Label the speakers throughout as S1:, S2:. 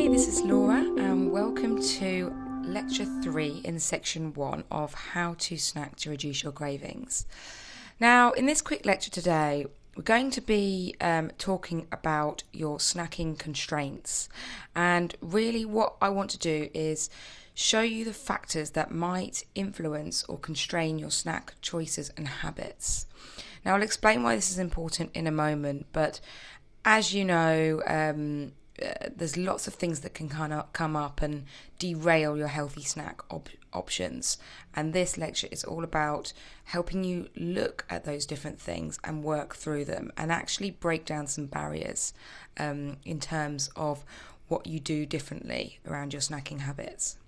S1: Hi, this is Laura and welcome to lecture 3 in section 1 of how to snack to reduce your cravings. Now, in this quick lecture today, we're going to be talking about your snacking constraints, and really what I want to do is show you the factors that might influence or constrain your snack choices and habits. Now, I'll explain why this is important in a moment, but as you know, there's lots of things that can kind of come up and derail your healthy snack options, and this lecture is all about helping you look at those different things and work through them and actually break down some barriers in terms of what you do differently around your snacking habits.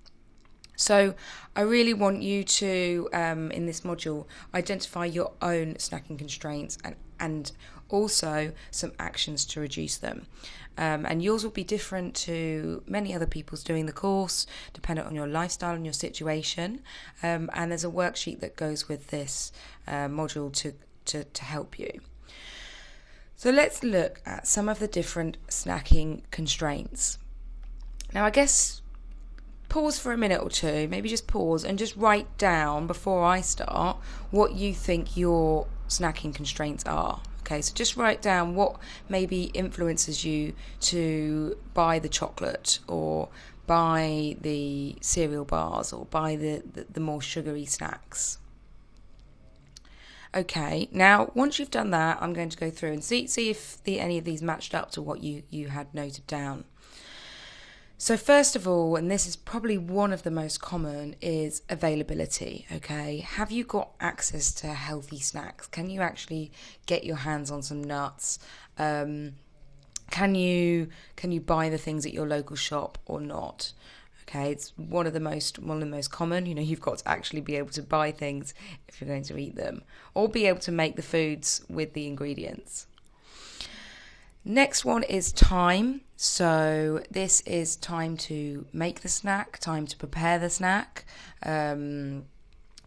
S1: So I really want you to, in this module, identify your own snacking constraints and also some actions to reduce them. And yours will be different to many other people's doing the course, dependent on your lifestyle and your situation. And there's a worksheet that goes with this module to help you. So let's look at some of the different snacking constraints. Now, I guess pause for a minute or two, maybe just pause and just write down before I start what you think your snacking constraints are. Okay, so just write down what maybe influences you to buy the chocolate or buy the cereal bars or buy the more sugary snacks. Okay, now once you've done that, I'm going to go through and see if any of these matched up to what you had noted down. So first of all, and this is probably one of the most common, is availability, okay? Have you got access to healthy snacks? Can you actually get your hands on some nuts? Can you buy the things at your local shop or not? Okay, it's one of the most common. You know, you've got to actually be able to buy things if you're going to eat them, or be able to make the foods with the ingredients. Next one is time. So this is time to make the snack, time to prepare the snack, time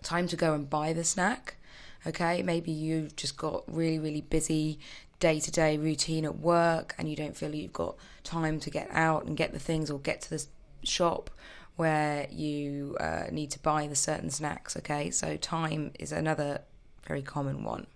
S1: to go and buy the snack. Okay, maybe you've just got really, really busy day-to-day routine at work and you don't feel you've got time to get out and get the things or get to the shop where you need to buy the certain snacks. Okay, so time is another very common one.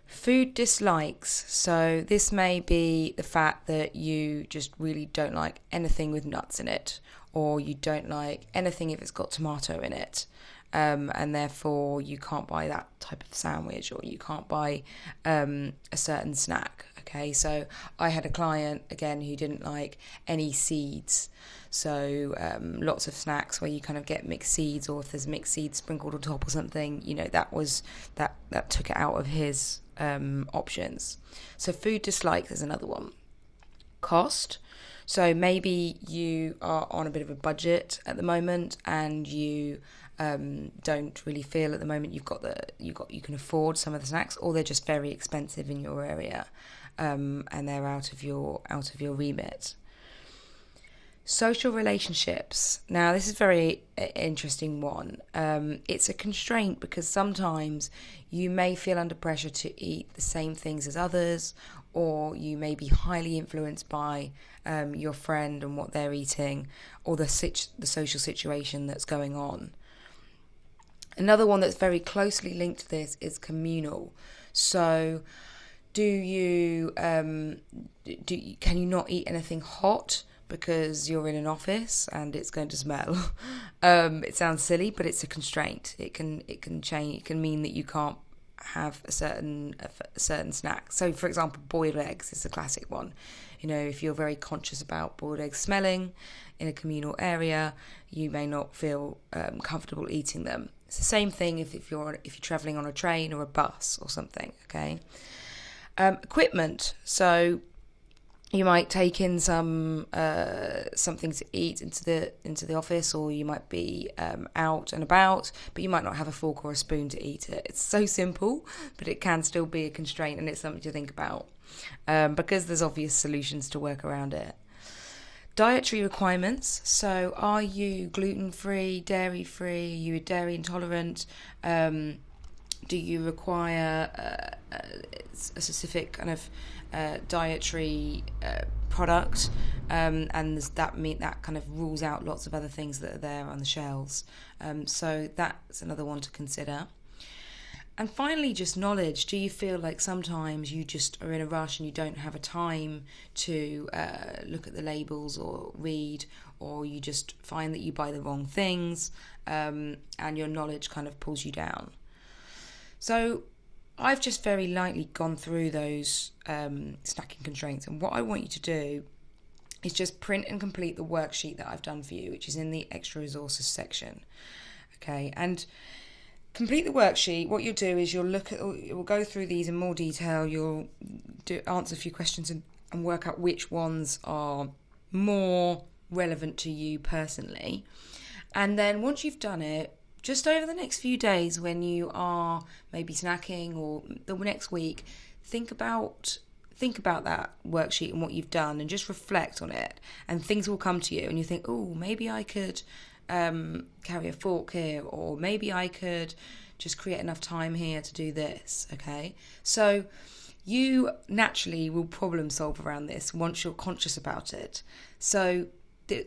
S1: Food dislikes. So this may be the fact that you just really don't like anything with nuts in it, or you don't like anything if it's got tomato in it, and therefore you can't buy that type of sandwich, or you can't buy a certain snack. Okay, so I had a client again who didn't like any seeds, so lots of snacks where you kind of get mixed seeds, or if there's mixed seeds sprinkled on top or something, you know, that took it out of his options. So food dislike is another one. Cost. So maybe you are on a bit of a budget at the moment and you don't really feel at the moment you can afford some of the snacks, or they're just very expensive in your area, and they're out of your remit. Social relationships. Now, this is a very interesting one. It's a constraint because sometimes you may feel under pressure to eat the same things as others, or you may be highly influenced by your friend and what they're eating, or the social situation that's going on. Another one that's very closely linked to this is communal. So, can you not eat anything hot because you're in an office and it's going to smell? It sounds silly, but it's a constraint. It can change. It can mean that you can't have a certain snack. So, for example, boiled eggs is a classic one. You know, if you're very conscious about boiled eggs smelling in a communal area, you may not feel comfortable eating them. It's the same thing if you're traveling on a train or a bus or something. Okay. Equipment. So you might take in something to eat into the office, or you might be out and about, but you might not have a fork or a spoon to eat it. It's so simple, but it can still be a constraint, and it's something to think about because there's obvious solutions to work around it. Dietary requirements. So are you gluten-free, dairy-free? Are you dairy intolerant? Do you require a specific kind of dietary product? and that kind of rules out lots of other things that are there on the shelves. So that's another one to consider. And finally, just knowledge. Do you feel like sometimes you just are in a rush and you don't have a time to look at the labels or read, or you just find that you buy the wrong things, and your knowledge kind of pulls you down? So I've just very lightly gone through those snacking constraints, and what I want you to do is just print and complete the worksheet that I've done for you, which is in the extra resources section. Okay, and complete the worksheet. What you'll do is you'll go through these in more detail. You'll answer a few questions and work out which ones are more relevant to you personally. And then once you've done it, just over the next few days when you are maybe snacking, or the next week, think about that worksheet and what you've done, and just reflect on it, and things will come to you and you think, oh, maybe I could carry a fork here, or maybe I could just create enough time here to do this. Okay, so you naturally will problem solve around this once you're conscious about it. So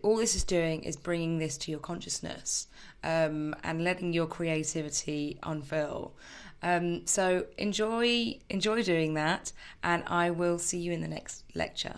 S1: all this is doing is bringing this to your consciousness, and letting your creativity unfurl. So enjoy doing that, and I will see you in the next lecture.